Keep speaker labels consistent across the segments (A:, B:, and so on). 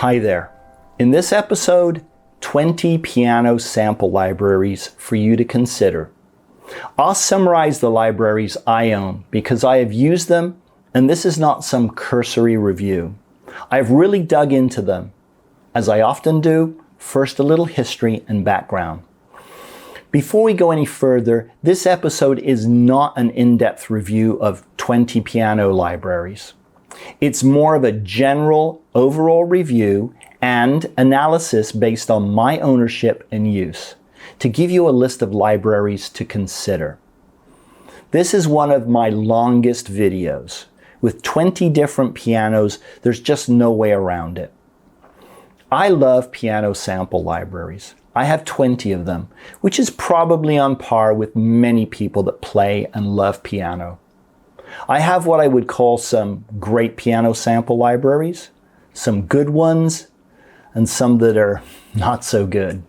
A: Hi there. In this episode, 20 piano sample libraries for you to consider. I'll summarize the libraries I own because I have used them, and this is not some cursory review. I've really dug into them. As I often do, first a little history and background. Before we go any further, this episode is not an in-depth review of 20 piano libraries. It's more of a general overall review and analysis based on my ownership and use, to give you a list of libraries to consider. This is one of my longest videos. With 20 different pianos, there's just no way around it. I love piano sample libraries. I have 20 of them, which is probably on par with many people that play and love piano. I have what I would call some great piano sample libraries, some good ones, and some that are not so good.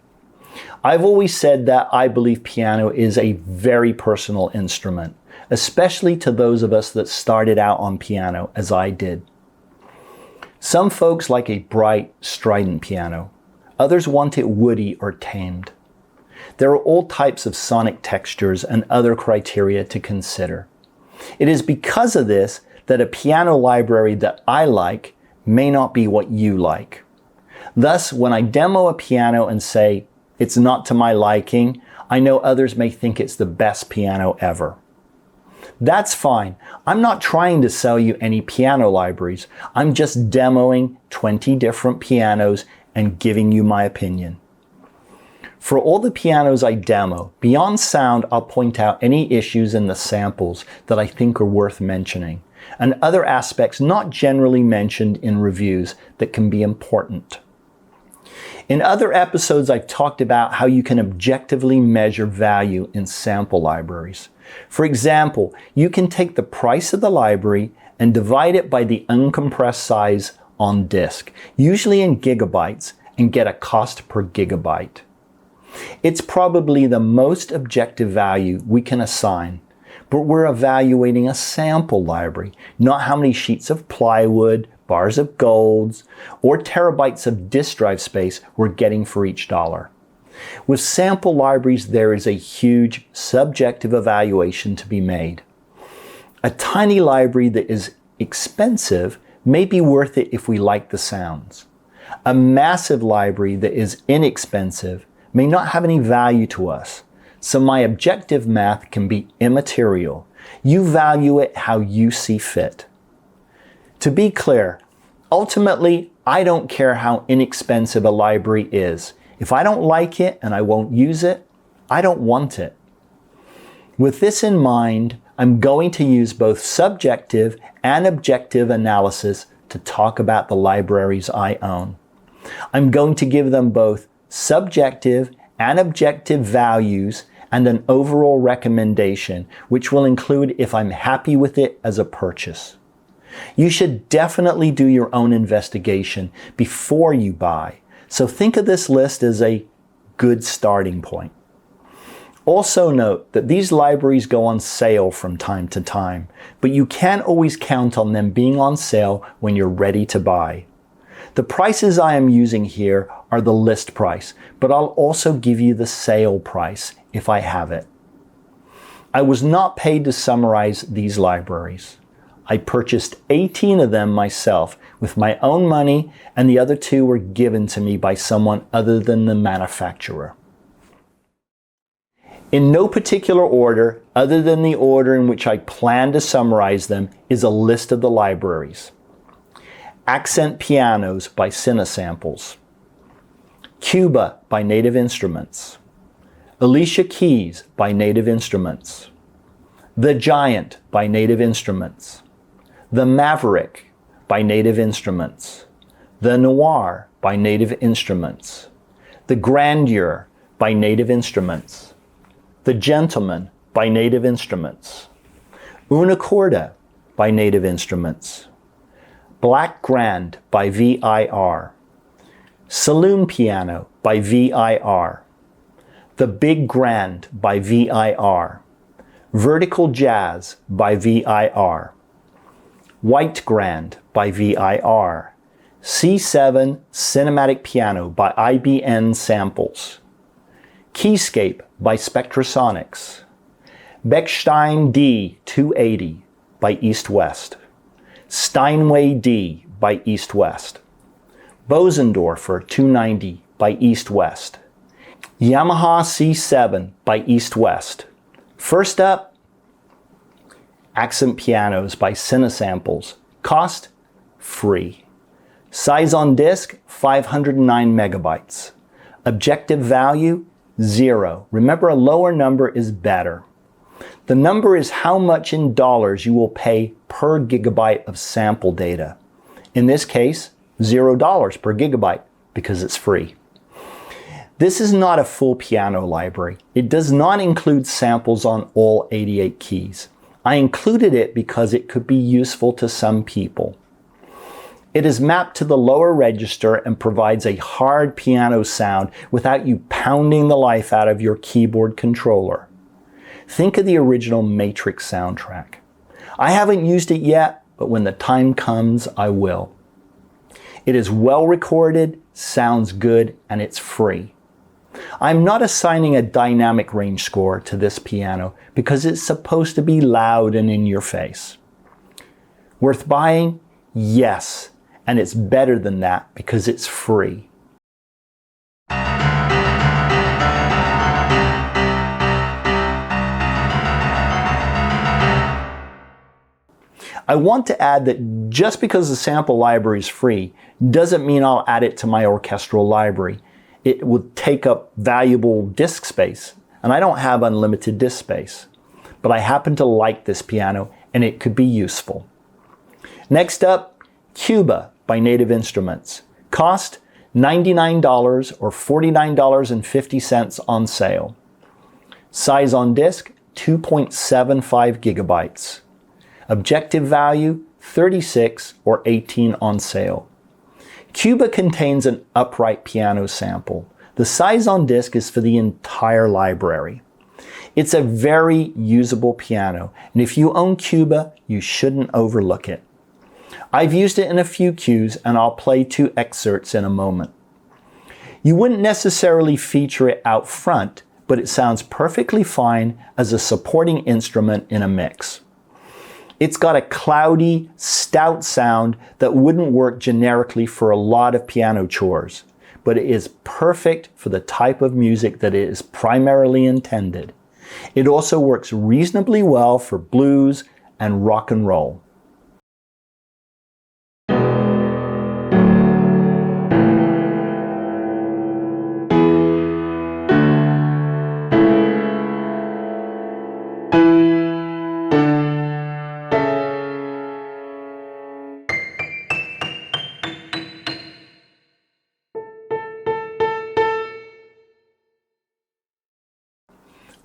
A: I've always said that I believe piano is a very personal instrument, especially to those of us that started out on piano, as I did. Some folks like a bright, strident piano. Others want it woody or tamed. There are all types of sonic textures and other criteria to consider. It is because of this that a piano library that I like may not be what you like. Thus, when I demo a piano and say it's not to my liking, I know others may think it's the best piano ever. That's fine. I'm not trying to sell you any piano libraries. I'm just demoing 20 different pianos and giving you my opinion. For all the pianos I demo, beyond sound, I'll point out any issues in the samples that I think are worth mentioning, and other aspects not generally mentioned in reviews that can be important. In other episodes, I've talked about how you can objectively measure value in sample libraries. For example, you can take the price of the library and divide it by the uncompressed size on disk, usually in gigabytes, and get a cost per gigabyte. It's probably the most objective value we can assign, but we're evaluating a sample library, not how many sheets of plywood, bars of golds, or terabytes of disk drive space we're getting for each dollar. With sample libraries, there is a huge subjective evaluation to be made. A tiny library that is expensive may be worth it if we like the sounds. A massive library that is inexpensive may not have any value to us, so my objective math can be immaterial. You value it how you see fit. To be clear, ultimately, I don't care how inexpensive a library is. If I don't like it and I won't use it, I don't want it. With this in mind, I'm going to use both subjective and objective analysis to talk about the libraries I own. I'm going to give them both subjective and objective values and an overall recommendation, which will include if I'm happy with it as a purchase. You should definitely do your own investigation before you buy, so think of this list as a good starting point. Also note that these libraries go on sale from time to time, but you can't always count on them being on sale when you're ready to buy. The prices I am using here are the list price, but I'll also give you the sale price if I have it. I was not paid to summarize these libraries. I purchased 18 of them myself with my own money, and the other 2 were given to me by someone other than the manufacturer. In no particular order, other than the order in which I plan to summarize them, is a list of the libraries. Accent Pianos by Cinesamples. Cuba by Native Instruments. Alicia Keys by Native Instruments. The Giant by Native Instruments. The Maverick by Native Instruments. The Noire by Native Instruments. The Grandeur by Native Instruments. The Gentleman by Native Instruments. Una Corda by Native Instruments. Black Grand by VIR. Saloon Piano by VIR. The Big Grand by VIR. Vertikal Jazz by VIR. White Grand by VIR. C7 Cinematic Piano by IBN Samples, Keyscape by Spectrasonics, Bechstein D280 by EASTWEST, Steinway D by EASTWEST, Bosendorfer 290 by EASTWEST, Yamaha C7 by EASTWEST. First up, Accent Pianos by Cinesamples. Cost, free. Size on disc, 509 megabytes. Objective value, 0. Remember, a lower number is better. The number is how much in dollars you will pay per gigabyte of sample data. In this case, $0 per gigabyte because it's free. This is not a full piano library. It does not include samples on all 88 keys. I included it because it could be useful to some people. It is mapped to the lower register and provides a hard piano sound without you pounding the life out of your keyboard controller. Think of the original Matrix soundtrack. I haven't used it yet, but when the time comes, I will. It is well recorded, sounds good, and it's free. I'm not assigning a dynamic range score to this piano because it's supposed to be loud and in your face. Worth buying? Yes, and it's better than that because it's free. I want to add that just because the sample library is free doesn't mean I'll add it to my orchestral library. It would take up valuable disk space, and I don't have unlimited disk space. But I happen to like this piano, and it could be useful. Next up, Cuba by Native Instruments. Cost, $99 or $49.50 on sale. Size on disc, 2.75 gigabytes. Objective value, 36 or 18 on sale. Cuba contains an upright piano sample. The size on disc is for the entire library. It's a very usable piano, and if you own Cuba, you shouldn't overlook it. I've used it in a few cues, and I'll play 2 excerpts in a moment. You wouldn't necessarily feature it out front, but it sounds perfectly fine as a supporting instrument in a mix. It's got a cloudy, stout sound that wouldn't work generically for a lot of piano chores, but it is perfect for the type of music that it is primarily intended. It also works reasonably well for blues and rock and roll.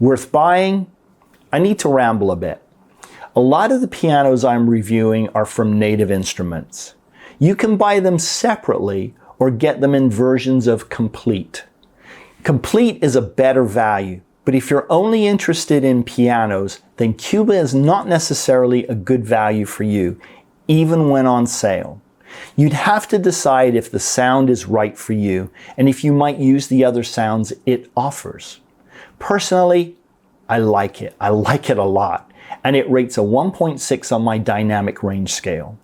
A: Worth buying? I need to ramble a bit. A lot of the pianos I'm reviewing are from Native Instruments. You can buy them separately or get them in versions of Complete. Complete is a better value, but if you're only interested in pianos, then Cuba is not necessarily a good value for you, even when on sale. You'd have to decide if the sound is right for you and if you might use the other sounds it offers. Personally, I like it. I like it a lot, and it rates a 1.6 on my dynamic range scale.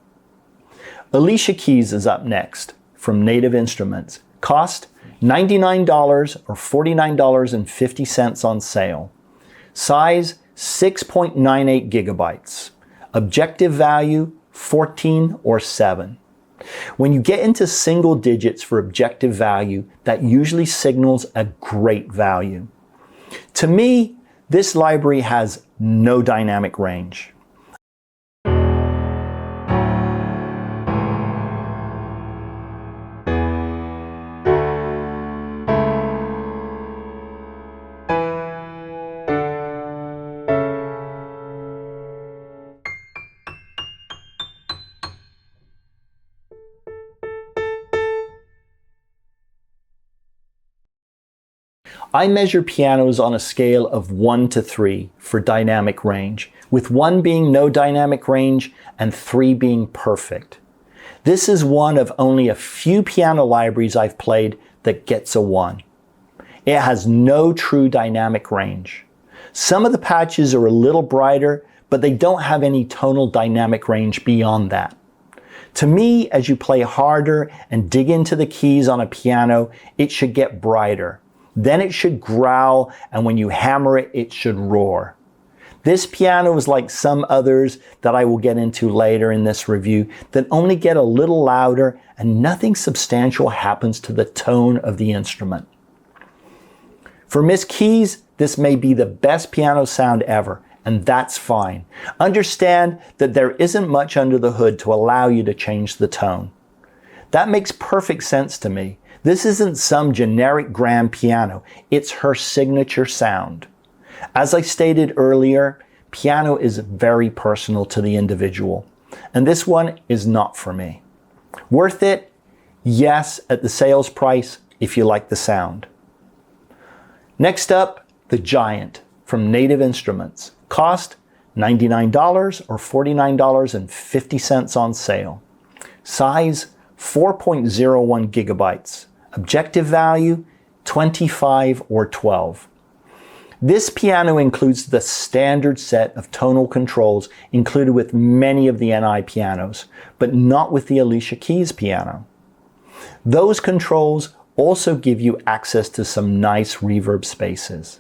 A: Alicia Keys is up next from Native Instruments. Cost, $99 or $49.50 on sale. Size, 6.98 gigabytes. Objective value, 14 or 7. When you get into single digits for objective value, that usually signals a great value. To me, this library has no dynamic range. I measure pianos on a scale of 1 to 3 for dynamic range, with 1 being no dynamic range and 3 being perfect. This is one of only a few piano libraries I've played that gets a 1. It has no true dynamic range. Some of the patches are a little brighter, but they don't have any tonal dynamic range beyond that. To me, as you play harder and dig into the keys on a piano, it should get brighter. Then it should growl, and when you hammer it, it should roar. This piano is like some others that I will get into later in this review that only get a little louder and nothing substantial happens to the tone of the instrument. For Miss Keys, this may be the best piano sound ever, and that's fine. Understand that there isn't much under the hood to allow you to change the tone. That makes perfect sense to me. This isn't some generic grand piano, it's her signature sound. As I stated earlier, piano is very personal to the individual, and this one is not for me. Worth it? Yes, at the sales price, if you like the sound. Next up, the Giant from Native Instruments. Cost $99 or $49.50 on sale. Size 4.01 gigabytes. Objective value 25 or 12. This piano includes the standard set of tonal controls included with many of the NI pianos, but not with the Alicia Keys piano. Those controls also give you access to some nice reverb spaces.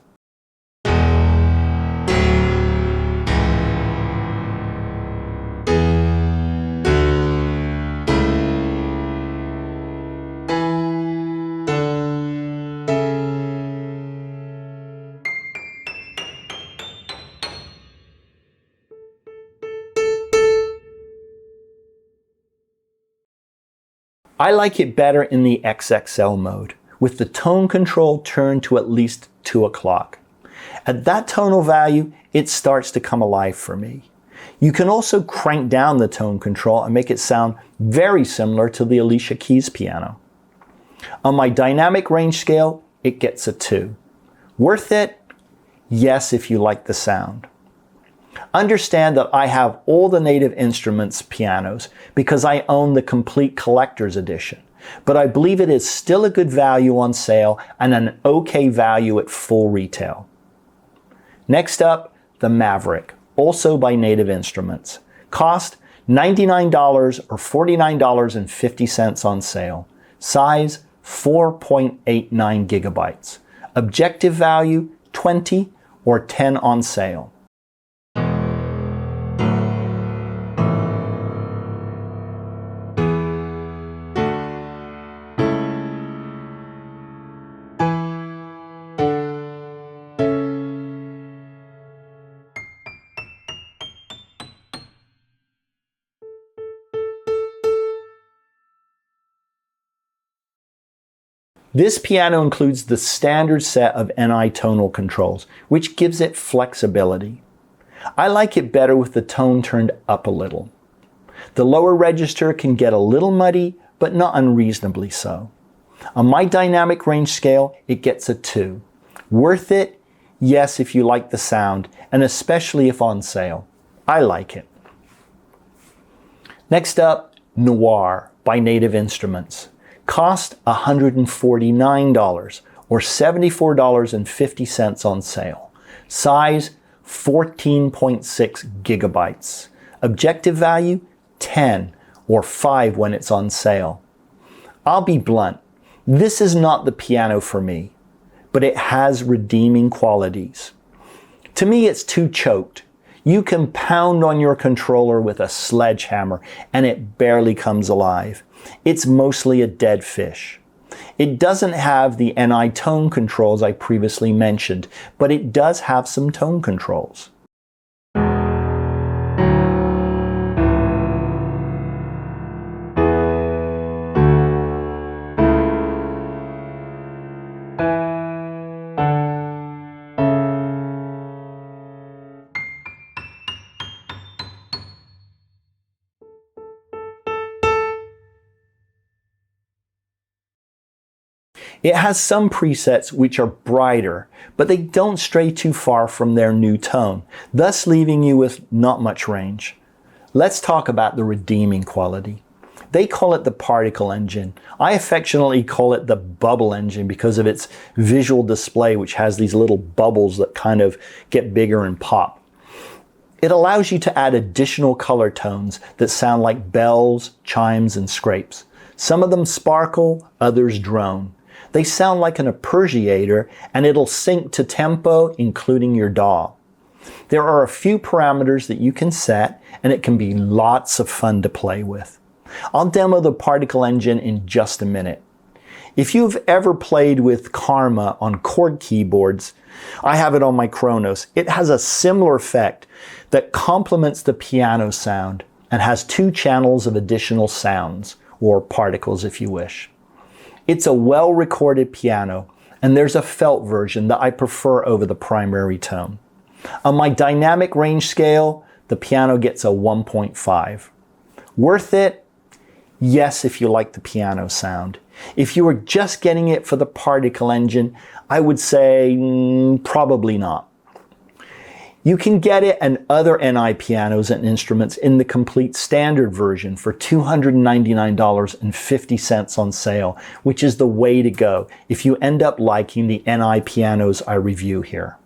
A: I like it better in the XXL mode, with the tone control turned to at least 2 o'clock. At that tonal value, it starts to come alive for me. You can also crank down the tone control and make it sound very similar to the Alicia Keys piano. On my dynamic range scale, it gets a 2. Worth it? Yes, if you like the sound. Understand that I have all the Native Instruments pianos because I own the complete collector's edition, but I believe it is still a good value on sale and an okay value at full retail. Next up, the Maverick, also by Native Instruments. Cost $99 or $49.50 on sale. Size 4.89 gigabytes. Objective value 20 or 10 on sale. This piano includes the standard set of NI tonal controls, which gives it flexibility. I like it better with the tone turned up a little. The lower register can get a little muddy, but not unreasonably so. On my dynamic range scale, it gets a 2. Worth it? Yes, if you like the sound, and especially if on sale. I like it. Next up, Noire by Native Instruments. Cost $149 or $74.50 on sale. Size 14.6 gigabytes. Objective value 10 or 5 when it's on sale. I'll be blunt, this is not the piano for me, but it has redeeming qualities. To me, it's too choked. You can pound on your controller with a sledgehammer and it barely comes alive. It's mostly a dead fish. It doesn't have the NI tone controls I previously mentioned, but it does have some tone controls. It has some presets which are brighter, but they don't stray too far from their new tone, thus leaving you with not much range. Let's talk about the redeeming quality. They call it the particle engine. I affectionately call it the bubble engine because of its visual display, which has these little bubbles that kind of get bigger and pop. It allows you to add additional color tones that sound like bells, chimes, and scrapes. Some of them sparkle, others drone. They sound like an arpeggiator, and it'll sync to tempo, including your DAW. There are a few parameters that you can set, and it can be lots of fun to play with. I'll demo the particle engine in just a minute. If you've ever played with Karma on chord keyboards, I have it on my Kronos. It has a similar effect that complements the piano sound and has 2 channels of additional sounds, or particles if you wish. It's a well-recorded piano, and there's a felt version that I prefer over the primary tone. On my dynamic range scale, the piano gets a 1.5. Worth it? Yes, if you like the piano sound. If you were just getting it for the particle engine, I would say probably not. You can get it and other NI pianos and instruments in the complete standard version for $299.50 on sale, which is the way to go if you end up liking the NI pianos I review here.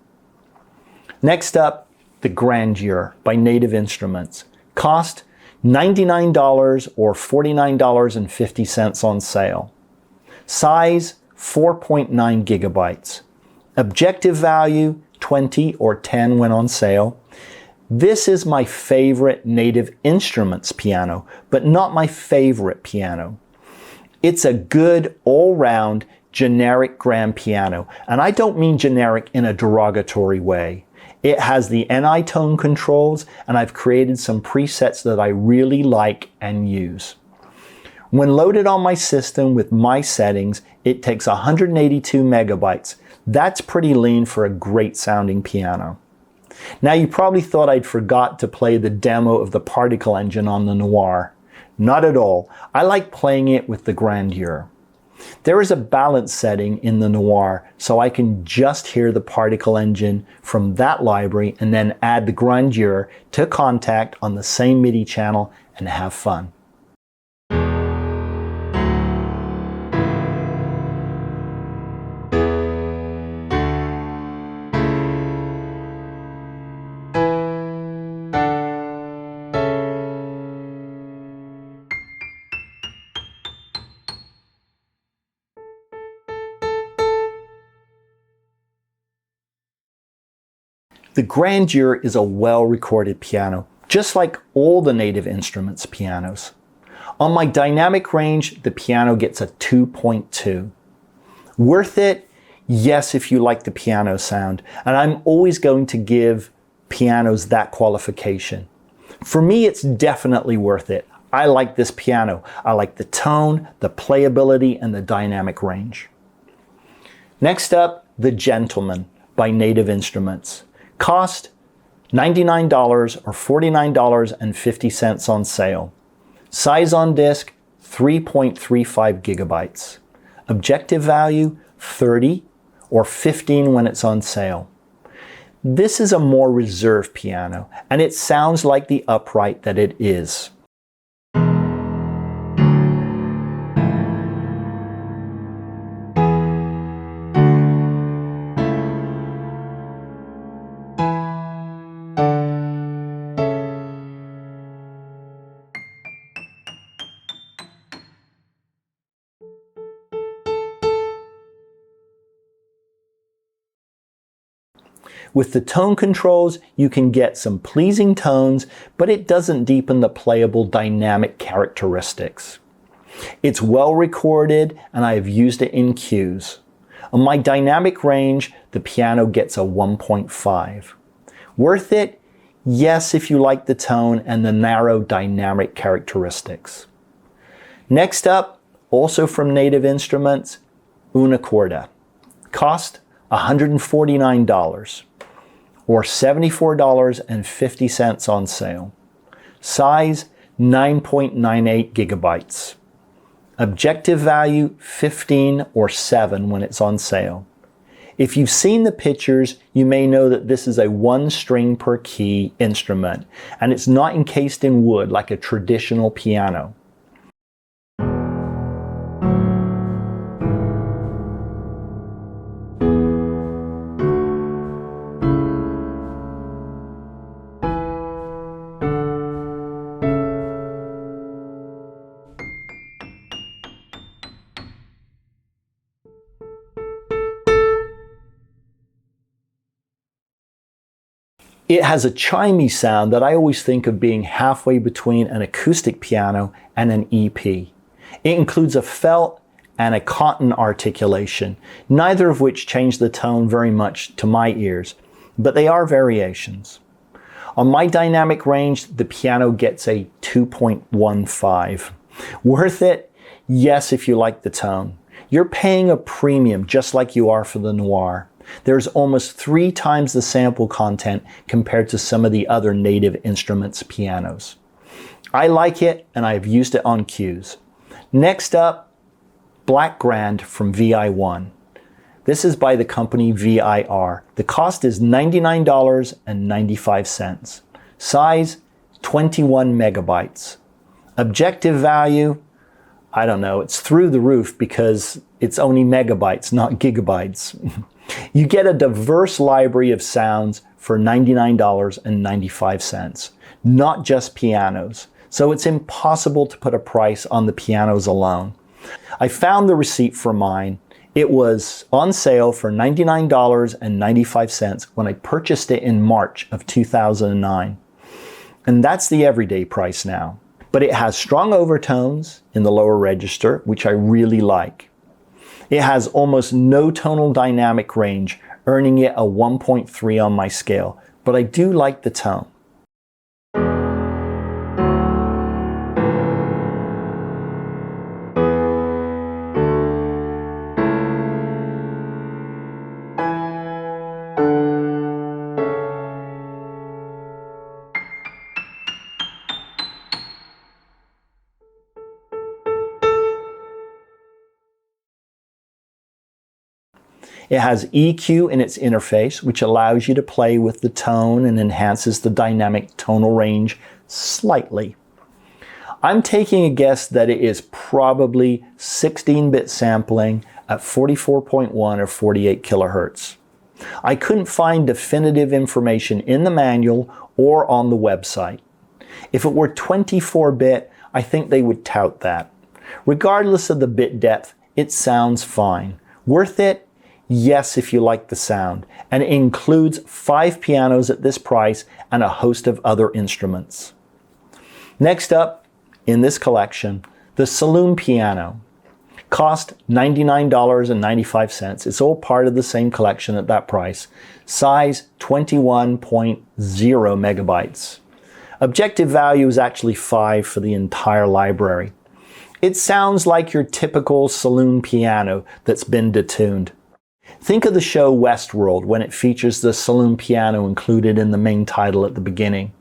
A: Next up, the Grandeur by Native Instruments. Cost $99 or $49.50 on sale. Size 4.9 gigabytes. Objective value 20 or 10 when on sale. This is my favorite Native Instruments piano, but not my favorite piano. It's a good all-round generic grand piano, and I don't mean generic in a derogatory way. It has the NI tone controls, and I've created some presets that I really like and use. When loaded on my system with my settings, it takes 182 megabytes. That's pretty lean for a great sounding piano. Now you probably thought I'd forgot to play the demo of the particle engine on the Noire. Not at all. I like playing it with the Grandeur. There is a balance setting in the Noire, so I can just hear the particle engine from that library and then add the Grandeur to Contact on the same MIDI channel and have fun. The Grandeur is a well-recorded piano, just like all the Native Instruments pianos. On my dynamic range, the piano gets a 2.2. Worth it? Yes, if you like the piano sound, and I'm always going to give pianos that qualification. For me, it's definitely worth it. I like this piano. I like the tone, the playability, and the dynamic range. Next up, the Gentleman by Native Instruments. Cost $99 or $49.50 on sale. Size on disc 3.35 gigabytes. Objective value 30 or 15 when it's on sale. This is a more reserved piano, and it sounds like the upright that it is. With the tone controls, you can get some pleasing tones, but it doesn't deepen the playable dynamic characteristics. It's well recorded, and I have used it in cues. On my dynamic range, the piano gets a 1.5. Worth it? Yes, if you like the tone and the narrow dynamic characteristics. Next up, also from Native Instruments, Una Corda. Cost $149. Or $74.50 on sale. Size 9.98 gigabytes. Objective value 15 or 7 when it's on sale. If you've seen the pictures, you may know that this is a 1 string per key instrument, and it's not encased in wood like a traditional piano. It has a chimey sound that I always think of being halfway between an acoustic piano and an EP. It includes a felt and a cotton articulation, neither of which change the tone very much to my ears, but they are variations. On my dynamic range, the piano gets a 2.15. Worth it? Yes, if you like the tone. You're paying a premium just like you are for the Noire. There's almost 3 times the sample content compared to some of the other native instruments pianos. I like it and I've used it on cues. Next up, Black Grand from VIONE. This is by the company VIR. The cost is $99.95. Size, 21 megabytes. Objective value, I don't know, it's through the roof because it's only megabytes, not gigabytes. You get a diverse library of sounds for $99.95, not just pianos. So it's impossible to put a price on the pianos alone. I found the receipt for mine. It was on sale for $99.95 when I purchased it in March of 2009. And that's the everyday price now. But it has strong overtones in the lower register, which I really like. It has almost no tonal dynamic range, earning it a 1.3 on my scale, but I do like the tone. It has EQ in its interface, which allows you to play with the tone and enhances the dynamic tonal range slightly. I'm taking a guess that it is probably 16-bit sampling at 44.1 or 48 kilohertz. I couldn't find definitive information in the manual or on the website. If it were 24-bit, I think they would tout that. Regardless of the bit depth, it sounds fine. Worth it? Yes, if you like the sound, and it includes 5 pianos at this price and a host of other instruments. Next up in this collection, the Saloon piano. Cost $99.95. It's all part of the same collection at that price. Size 21.0 megabytes. Objective value is actually 5 for the entire library. It sounds like your typical saloon piano that's been detuned. Think of the show Westworld when it features the saloon piano included in the main title at the beginning.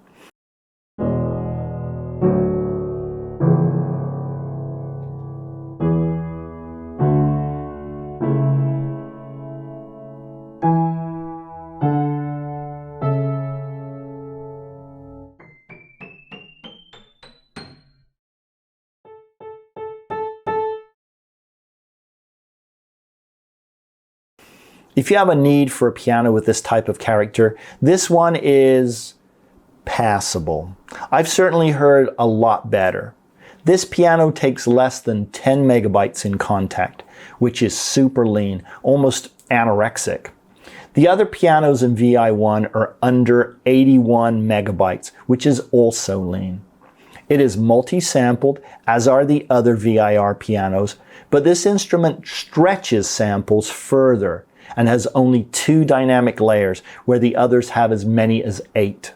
A: If you have a need for a piano with this type of character, this one is passable. I've certainly heard a lot better. This piano takes less than 10 megabytes in contact, which is super lean, almost anorexic. The other pianos in VI1 are under 81 megabytes, which is also lean. It is multi-sampled, as are the other VIR pianos, but this instrument stretches samples further and has only 2 dynamic layers, where the others have as many as 8.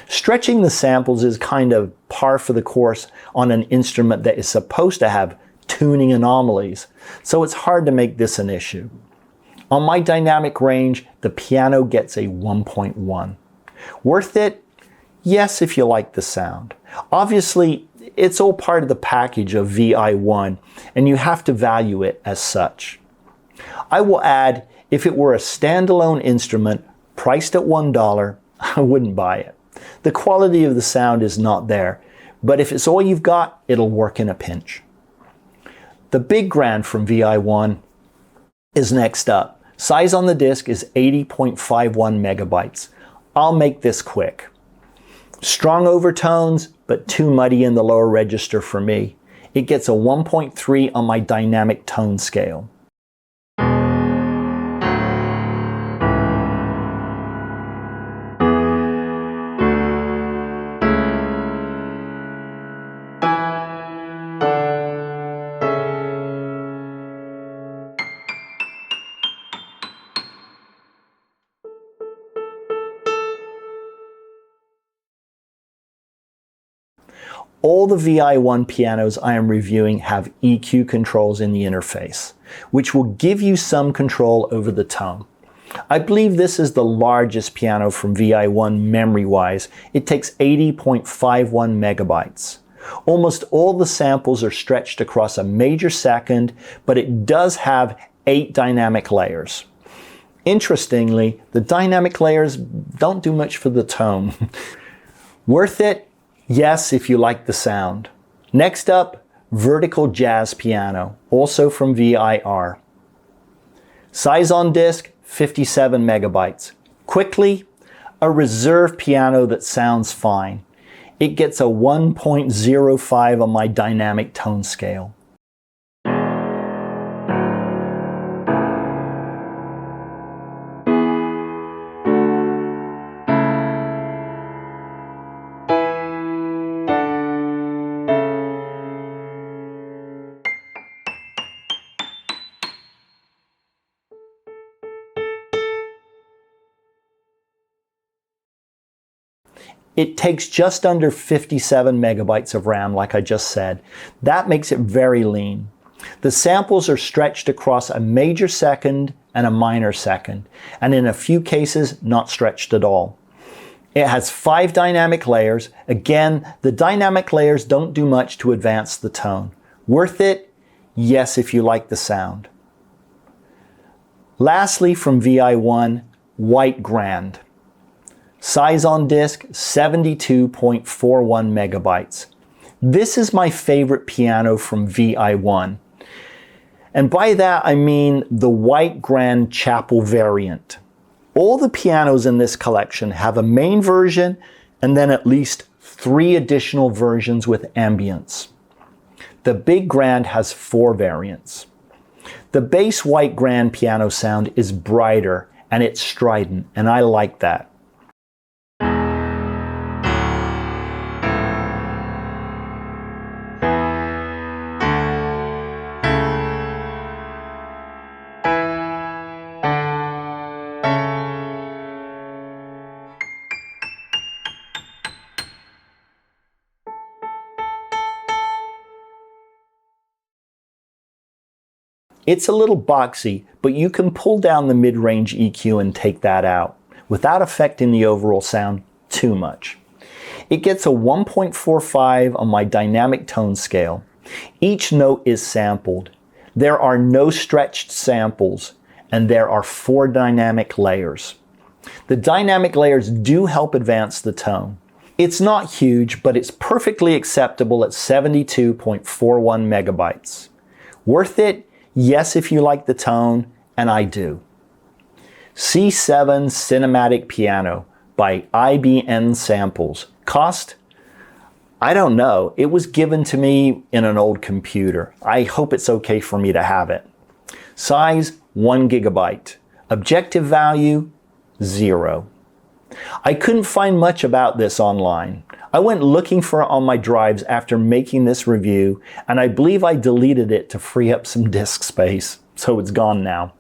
A: Stretching the samples is kind of par for the course on an instrument that is supposed to have tuning anomalies, so it's hard to make this an issue. On my dynamic range, the piano gets a 1.1. Worth it? Yes, if you like the sound. Obviously, it's all part of the package of VI1, and you have to value it as such. I will add, if it were a standalone instrument priced at $1, I wouldn't buy it. The quality of the sound is not there, but if it's all you've got, it'll work in a pinch. The Big Grand from VI1 is next up. Size on the disc is 80.51 megabytes. I'll make this quick. Strong overtones, but too muddy in the lower register for me. It gets a 1.3 on my dynamic tone scale. All the VI1 pianos I am reviewing have EQ controls in the interface, which will give you some control over the tone. I believe this is the largest piano from VI1 memory-wise. It takes 80.51 megabytes. Almost all the samples are stretched across a major second, but it does have 8 dynamic layers. Interestingly, the dynamic layers don't do much for the tone. Worth it? Yes, if you like the sound. Next up, Vertikal Jazz piano, also from VIR. Size on disc, 57 megabytes. Quickly, a reserve piano that sounds fine. It gets a 1.05 on my dynamic tone scale. It takes just under 57 megabytes of RAM, like I just said. That makes it very lean. The samples are stretched across a major second and a minor second, and in a few cases, not stretched at all. It has 5 dynamic layers. Again, the dynamic layers don't do much to advance the tone. Worth it? Yes, if you like the sound. Lastly, from VI1, White Grand. Size on disk, 72.41 megabytes. This is my favorite piano from VI1. And by that I mean the White Grand Chapel variant. All the pianos in this collection have a main version and then at least 3 additional versions with ambience. The Big Grand has 4 variants. The bass White Grand piano sound is brighter and it's strident, and I like that. It's a little boxy, but you can pull down the mid-range EQ and take that out, without affecting the overall sound too much. It gets a 1.45 on my dynamic tone scale. Each note is sampled. There are no stretched samples, and there are 4 dynamic layers. The dynamic layers do help advance the tone. It's not huge, but it's perfectly acceptable at 72.41 megabytes. Worth it? Yes, if you like the tone, and I do. C7 Cinematic Piano by IBN Samples. Cost? I don't know. It was given to me in an old computer. I hope it's okay for me to have it. Size, 1 gigabyte. Objective value, 0. I couldn't find much about this online. I went looking for it on my drives after making this review, and I believe I deleted it to free up some disk space, so it's gone now.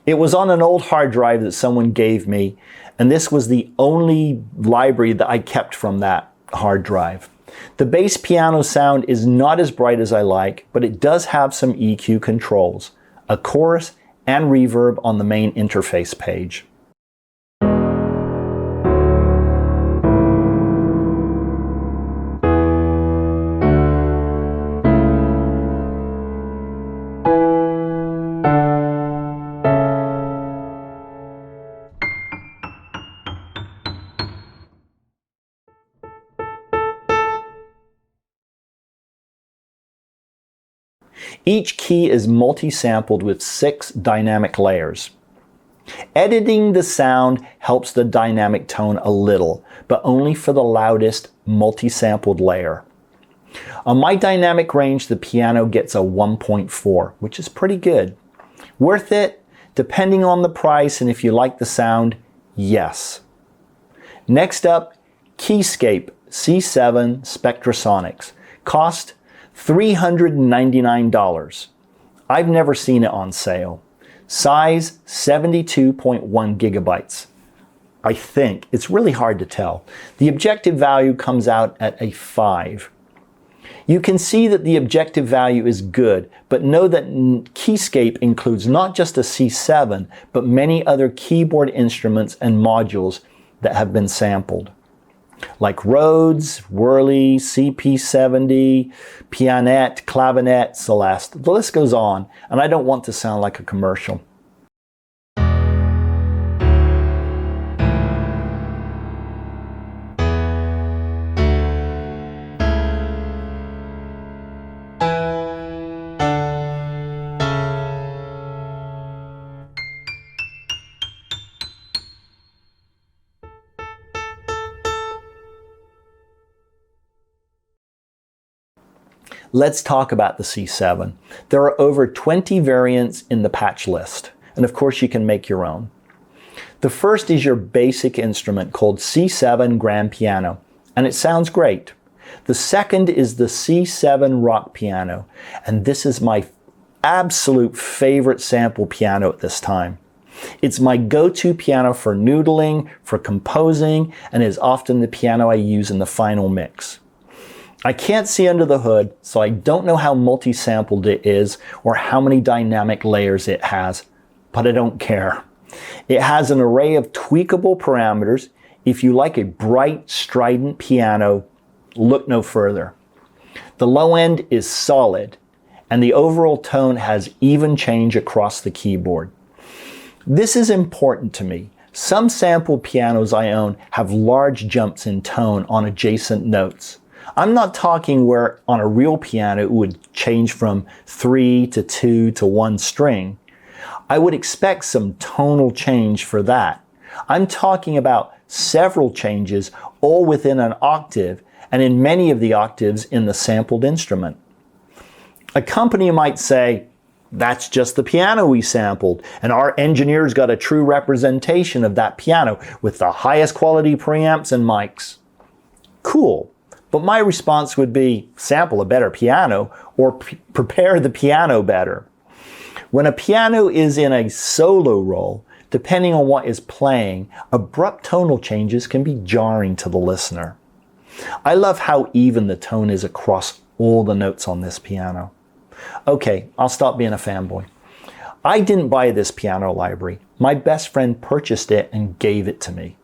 A: It was on an old hard drive that someone gave me, and this was the only library that I kept from that hard drive. The bass piano sound is not as bright as I like, but it does have some EQ controls, a chorus and reverb on the main interface page. Each key is multi-sampled with 6 dynamic layers. Editing the sound helps the dynamic tone a little, but only for the loudest multi-sampled layer. On my dynamic range, the piano gets a 1.4, which is pretty good. Worth it? Depending on the price and if you like the sound, yes. Next up, Keyscape C7 Spectrasonics. Cost $399. I've never seen it on sale. Size 72.1 gigabytes. I think. It's really hard to tell. The objective value comes out at a 5. You can see that the objective value is good, but know that Keyscape includes not just a C7, but many other keyboard instruments and modules that have been sampled, like Rhodes, Whirly, CP70, Pianette, Clavinet, Celeste. The list goes on, and I don't want to sound like a commercial. Let's talk about the C7. There are over 20 variants in the patch list, and of course you can make your own. The first is your basic instrument called C7 Grand Piano, and it sounds great. The second is the C7 Rock Piano, and this is my absolute favorite sample piano at this time. It's my go-to piano for noodling, for composing, and is often the piano I use in the final mix. I can't see under the hood, so I don't know how multi-sampled it is or how many dynamic layers it has, but I don't care. It has an array of tweakable parameters. If you like a bright, strident piano, look no further. The low end is solid, and the overall tone has even change across the keyboard. This is important to me. Some sampled pianos I own have large jumps in tone on adjacent notes. I'm not talking where on a real piano it would change from 3 to 2 to 1 string. I would expect some tonal change for that. I'm talking about several changes all within an octave, and in many of the octaves in the sampled instrument. A company might say, that's just the piano we sampled, and our engineers got a true representation of that piano with the highest quality preamps and mics. Cool. But my response would be, sample a better piano or prepare the piano better. When a piano is in a solo role, depending on what is playing, abrupt tonal changes can be jarring to the listener. I love how even the tone is across all the notes on this piano. Okay, I'll stop being a fanboy. I didn't buy this piano library. My best friend purchased it and gave it to me.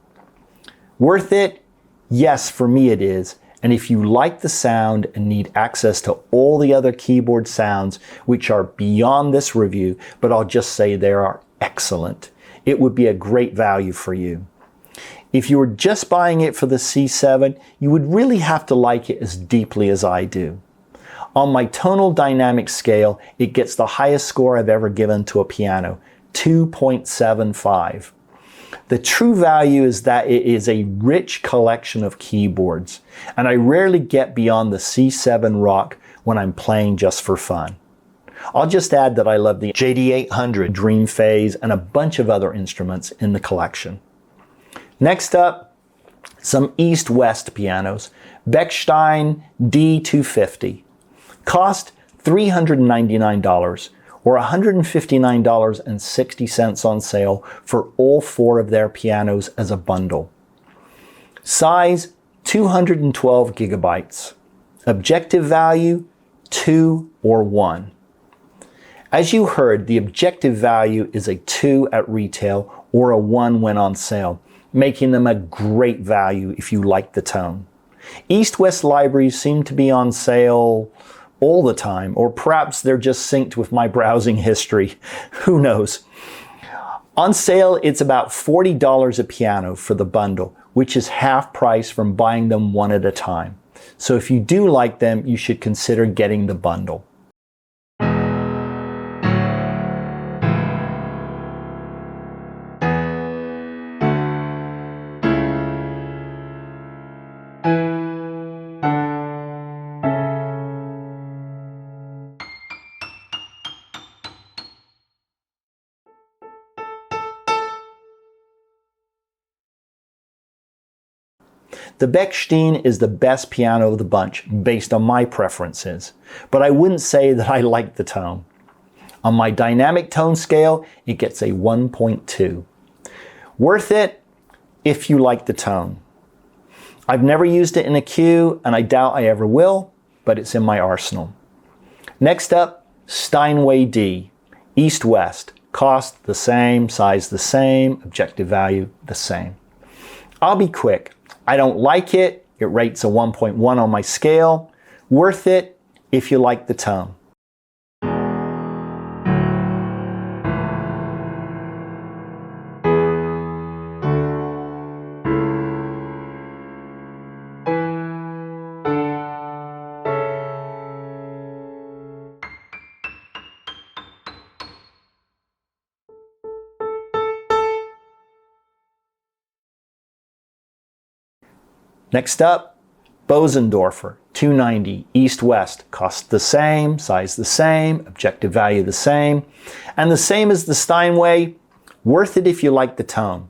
A: Worth it? Yes, for me it is. And if you like the sound and need access to all the other keyboard sounds, which are beyond this review, but I'll just say they are excellent, it would be a great value for you. If you were just buying it for the C7, you would really have to like it as deeply as I do. On my tonal dynamic scale, it gets the highest score I've ever given to a piano, 2.75. The true value is that it is a rich collection of keyboards, and I rarely get beyond the C7 Rock when I'm playing just for fun. I'll just add that I love the JD800, Dream Phase, and a bunch of other instruments in the collection. Next up, some EASTWEST pianos. Bechstein D280. Cost $399. or $159.60 on sale for all 4 of their pianos as a bundle. Size, 212 gigabytes. Objective value, 2 or 1. As you heard, the objective value is a 2 at retail or a 1 when on sale, making them a great value if you like the tone. EASTWEST libraries seem to be on sale all the time, or perhaps they're just synced with my browsing history. Who knows? On sale, it's about $40 a piano for the bundle, which is half price from buying them one at a time. So if you do like them, you should consider getting the bundle. The Bechstein is the best piano of the bunch based on my preferences, but I wouldn't say that I like the tone. On my dynamic tone scale, it gets a 1.2. Worth it if you like the tone. I've never used it in a cue, and I doubt I ever will, but it's in my arsenal. Next up, Steinway D, East-West. Cost the same, size the same, objective value the same. I'll be quick. I don't like it. It rates a 1.1 on my scale. Worth it if you like the tone. Next up, Bosendorfer 290 East-West. Cost the same, size the same, objective value the same, and the same as the Steinway. Worth it if you like the tone.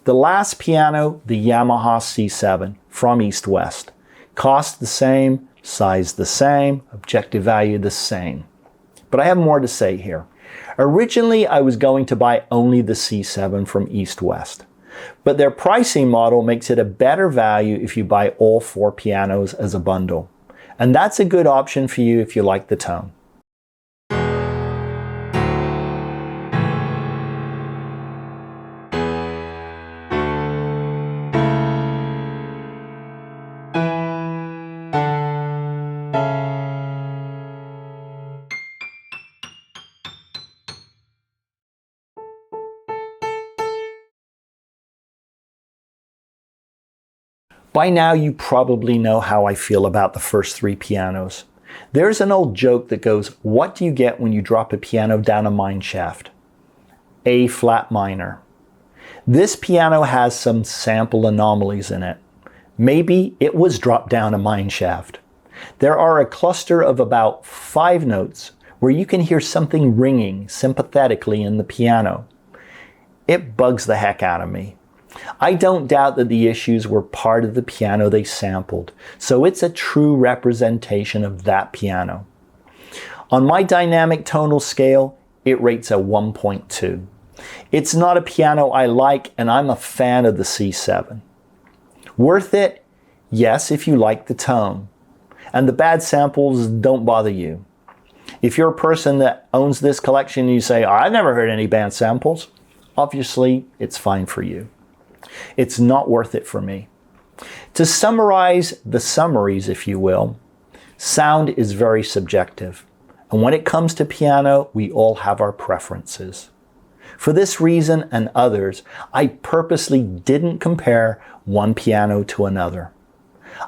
A: The last piano, the Yamaha C7 from EASTWEST. Cost the same, size the same, objective value the same. But I have more to say here. Originally, I was going to buy only the C7 from EASTWEST, but their pricing model makes it a better value if you buy all 4 pianos as a bundle. And that's a good option for you if you like the tone. By now you probably know how I feel about the first 3 pianos. There's an old joke that goes, what do you get when you drop a piano down a mine shaft? A flat minor. This piano has some sample anomalies in it. Maybe it was dropped down a mine shaft. There are a cluster of about 5 notes where you can hear something ringing sympathetically in the piano. It bugs the heck out of me. I don't doubt that the issues were part of the piano they sampled, so it's a true representation of that piano. On my dynamic tonal scale, it rates a 1.2. It's not a piano I like, and I'm a fan of the C7. Worth it? Yes, if you like the tone. And the bad samples don't bother you. If you're a person that owns this collection and you say, I've never heard any bad samples, obviously it's fine for you. It's not worth it for me. To summarize the summaries, if you will, sound is very subjective. And when it comes to piano, we all have our preferences. For this reason and others, I purposely didn't compare one piano to another.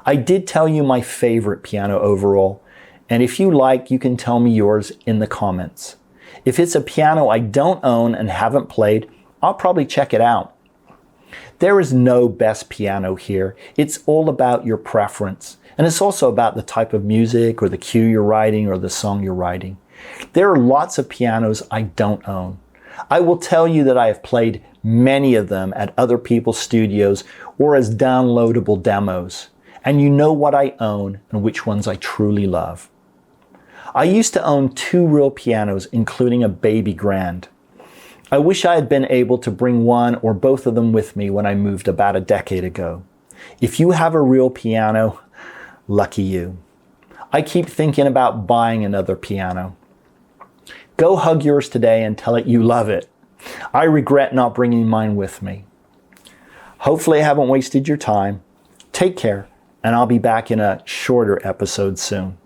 A: I did tell you my favorite piano overall, and if you like, you can tell me yours in the comments. If it's a piano I don't own and haven't played, I'll probably check it out. There is no best piano here. It's all about your preference. And it's also about the type of music or the cue you're writing or the song you're writing. There are lots of pianos I don't own. I will tell you that I have played many of them at other people's studios or as downloadable demos. And you know what I own and which ones I truly love. I used to own 2 real pianos, including a baby grand. I wish I had been able to bring one or both of them with me when I moved about a decade ago. If you have a real piano, lucky you. I keep thinking about buying another piano. Go hug yours today and tell it you love it. I regret not bringing mine with me. Hopefully I haven't wasted your time. Take care, and I'll be back in a shorter episode soon.